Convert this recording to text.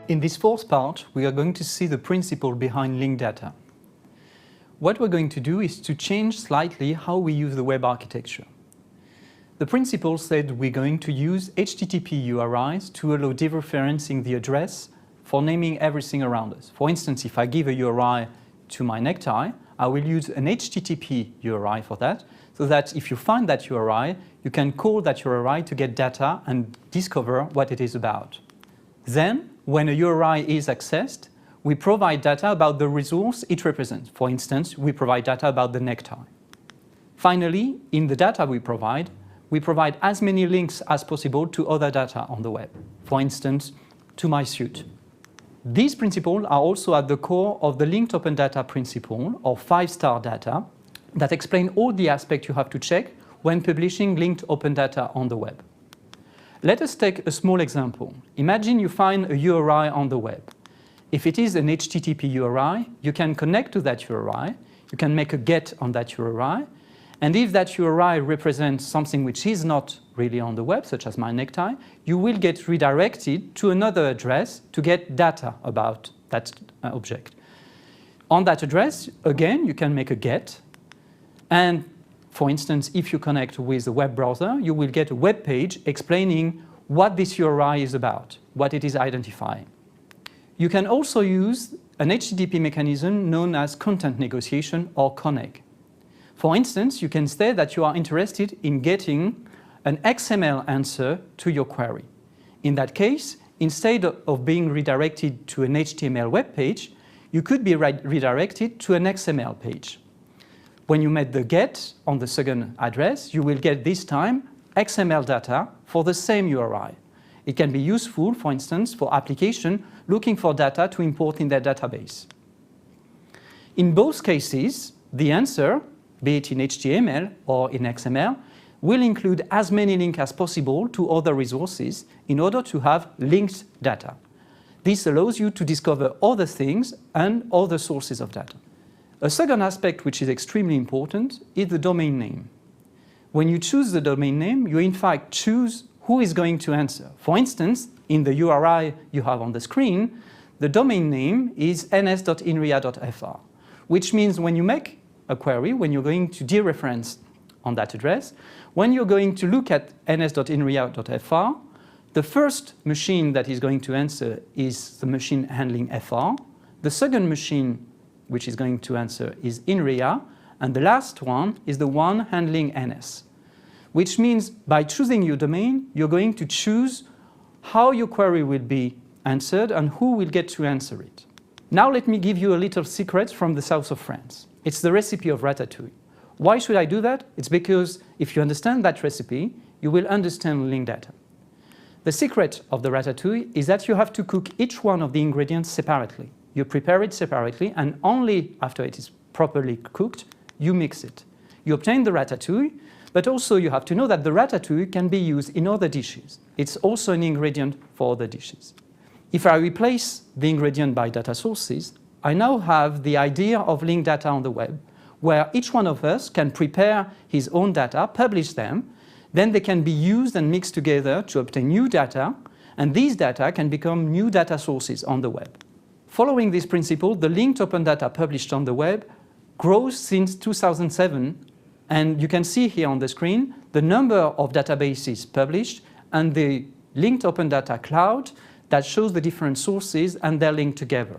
In this fourth part, we are going to see the principle behind linked data. What we're going to do is to change slightly how we use the web architecture. The principle said we're going to use HTTP URIs to allow dereferencing the address for naming everything around us. For instance, if I give a URI to my necktie, I will use an HTTP URI for that, so that if you find that URI, you can call that URI to get data and discover what it is about. Then, when a URI is accessed, we provide data about the resource it represents. For instance, we provide data about the necktie. Finally, in the data we provide as many links as possible to other data on the web. For instance, to my suit. These principles are also at the core of the linked open data principle, or 5-star data, that explain all the aspects you have to check when publishing linked open data on the web. Let us take a small example. Imagine you find a URI on the web. If it is an HTTP URI, you can connect to that URI, you can make a GET on that URI, and if that URI represents something which is not really on the web, such as my necktie, you will get redirected to another address to get data about that object. On that address, again, you can make a GET, and for instance, if you connect with a web browser, you will get a web page explaining what this URI is about, what it is identifying. You can also use an HTTP mechanism known as content negotiation, or CONNEG. For instance, you can say that you are interested in getting an XML answer to your query. In that case, instead of being redirected to an HTML web page, you could be redirected to an XML page. When you make the GET on the second address, you will get this time XML data for the same URI. It can be useful, for instance, for applications looking for data to import in their database. In both cases, the answer, be it in HTML or in XML, will include as many links as possible to other resources in order to have linked data. This allows you to discover other things and other sources of data. A second aspect which is extremely important is the domain name. When you choose the domain name, you in fact choose who is going to answer. For instance, in the URI you have on the screen, the domain name is ns.inria.fr, which means when you make a query, when you're going to dereference on that address, when you're going to look at ns.inria.fr, the first machine that is going to answer is the machine handling fr, the second machine which is going to answer is INRIA, and the last one is the one handling NS. Which means by choosing your domain, you're going to choose how your query will be answered and who will get to answer it. Now let me give you a little secret from the south of France. It's the recipe of ratatouille. Why should I do that? It's because if you understand that recipe, you will understand linked data. The secret of the ratatouille is that you have to cook each one of the ingredients separately. You prepare it separately, and only after it is properly cooked, you mix it. You obtain the ratatouille, but also you have to know that the ratatouille can be used in other dishes. It's also an ingredient for other dishes. If I replace the ingredient by data sources, I now have the idea of linked data on the web, where each one of us can prepare his own data, publish them, then they can be used and mixed together to obtain new data, and these data can become new data sources on the web. Following this principle, the linked open data published on the web grows since 2007, and you can see here on the screen the number of databases published and the linked open data cloud that shows the different sources and they're linked together.